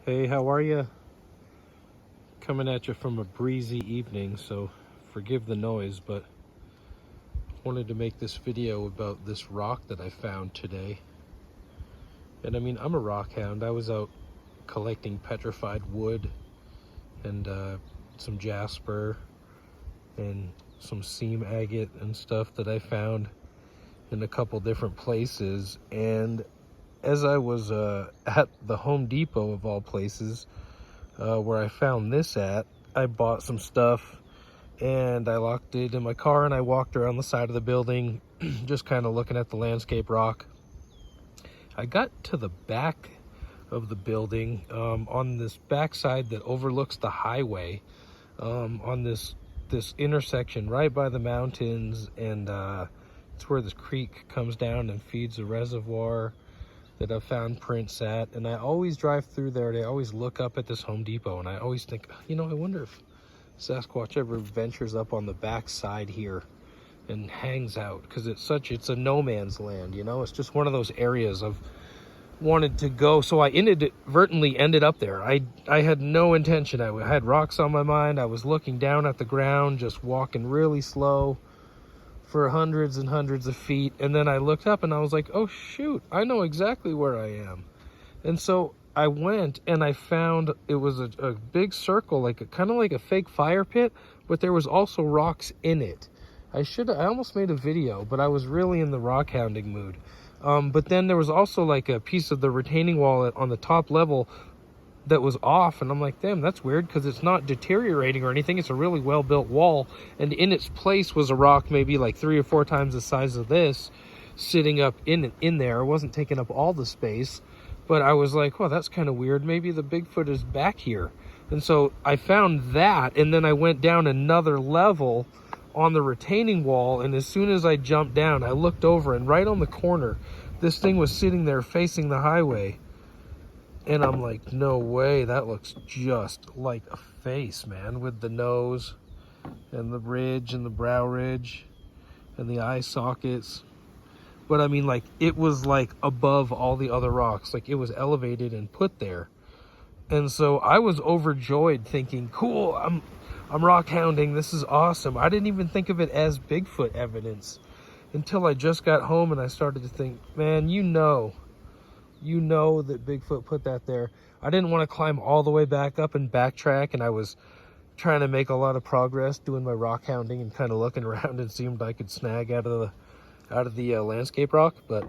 Hey, how are you? Coming at you from a breezy evening, so forgive the noise, but wanted to make this video about this rock that I found today. And I mean, I'm a rock hound. I was out collecting petrified wood and some jasper and some seam agate and stuff that I found in a couple different places. And as I was at the Home Depot of all places, where I found this at, I bought some stuff and I locked it in my car and I walked around the side of the building just kind of looking at the landscape rock. I got to the back of the building, on this backside that overlooks the highway, on this intersection right by the mountains, and it's where this creek comes down and feeds a reservoir that I've found prints at. And I always drive through there and I always look up at this Home Depot and I always think, I wonder if Sasquatch ever ventures up on the back side here and hangs out, because it's a no man's land. It's just one of those areas I've wanted to go. So I inadvertently ended up there. I had no intention. I had rocks on my mind. I was looking down at the ground, just walking really slow for hundreds and hundreds of feet, and then I looked up and I was like, oh shoot, I know exactly where I am. And so I went and I found it was a big circle, kind of like a fake fire pit, but there was also rocks in it. I almost made a video, but I was really in the rock hounding mood. But then there was also like a piece of the retaining wall on the top level that was off, and I'm like, damn, that's weird, because it's not deteriorating or anything. It's a really well built wall, and in its place was a rock maybe like 3 or 4 times the size of this sitting up in there. It wasn't taking up all the space, but I was like, well, that's kind of weird. Maybe the Bigfoot is back here. And so I found that, and then I went down another level on the retaining wall, and as soon as I jumped down, I looked over, and right on the corner this thing was sitting there facing the highway. And I'm like, no way, that looks just like a face, man, with the nose and the ridge and the brow ridge and the eye sockets. But I mean, like, it was like above all the other rocks. Like, it was elevated and put there. And so I was overjoyed, thinking, cool, I'm rock hounding, this is awesome. I didn't even think of it as Bigfoot evidence until I just got home and I started to think, man, you know that Bigfoot put that there. I didn't want to climb all the way back up and backtrack, and I was trying to make a lot of progress doing my rock hounding and kind of looking around and seeing what I could snag out of the landscape rock. But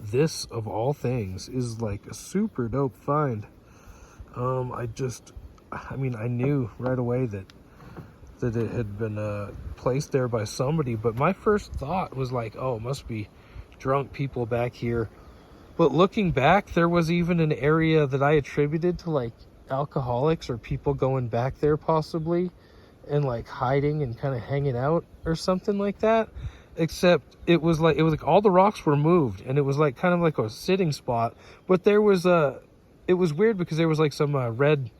this, of all things, is like a super dope find. I knew right away that it had been placed there by somebody, but my first thought was like, oh, it must be drunk people back here. But looking back, there was even an area that I attributed to like alcoholics or people going back there possibly and like hiding and kind of hanging out or something like that. Except it was like all the rocks were moved, and it was like kind of like a sitting spot. But it was weird because there was like some red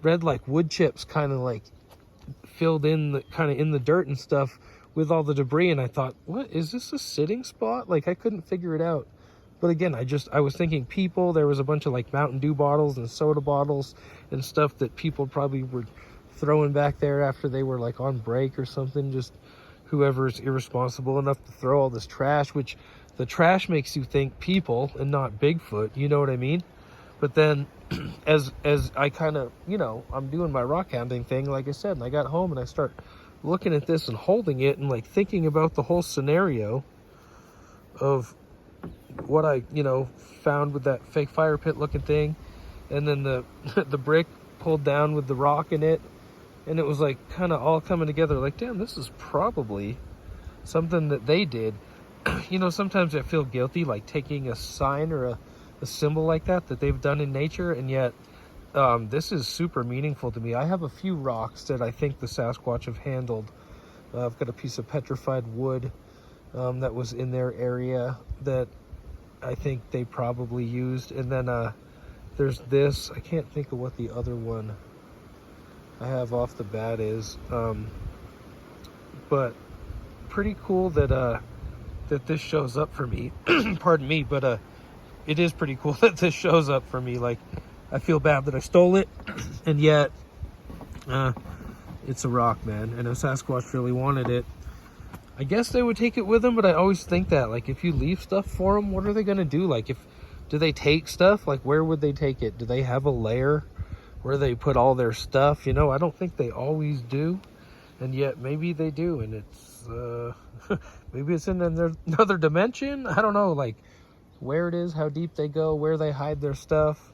like wood chips kind of like filled in the dirt and stuff with all the debris. And I thought, what is this, a sitting spot? Like, I couldn't figure it out. But again, I was thinking people. There was a bunch of like Mountain Dew bottles and soda bottles and stuff that people probably were throwing back there after they were like on break or something. Just whoever's irresponsible enough to throw all this trash, which the trash makes you think people and not Bigfoot. You know what I mean? But then as I kind of, I'm doing my rock hounding thing, like I said, and I got home and I start looking at this and holding it and like thinking about the whole scenario of what I found with that fake fire pit looking thing, and then the the brick pulled down with the rock in it, and it was like kind of all coming together. Like, damn, this is probably something that they did. Sometimes I feel guilty like taking a sign or a symbol like that they've done in nature, and yet this is super meaningful to me. I have a few rocks that I think the Sasquatch have handled. I've got a piece of petrified wood that was in their area that I think they probably used. And then there's this, I can't think of what the other one I have off the bat is, but pretty cool that this shows up for me. Pardon me, but it is pretty cool that this shows up for me. Like, I feel bad that I stole it, and yet it's a rock, man. And if Sasquatch really wanted it, I guess they would take it with them. But I always think that, like, if you leave stuff for them, what are they gonna do? Like, do they take stuff? Like, where would they take it? Do they have a lair where they put all their stuff? You know, I don't think they always do, and yet maybe they do, and it's maybe it's in another dimension. I don't know, like, where it is, how deep they go, where they hide their stuff.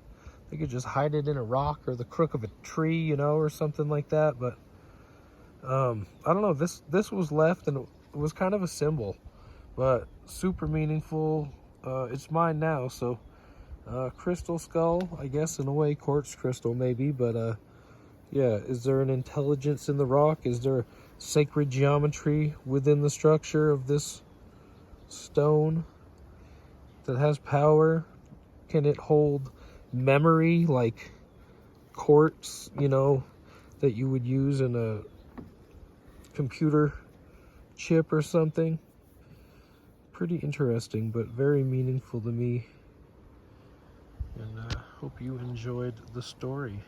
They could just hide it in a rock or the crook of a tree, you know, or something like that. But I don't know. This was left, and it was kind of a symbol, but super meaningful. It's mine now, so crystal skull, I guess, in a way, quartz crystal maybe. But yeah, is there an intelligence in the rock? Is there sacred geometry within the structure of this stone that has power? Can it hold memory like quartz, you know, that you would use in a computer chip or something? Pretty interesting, but very meaningful to me. And hope you enjoyed the story.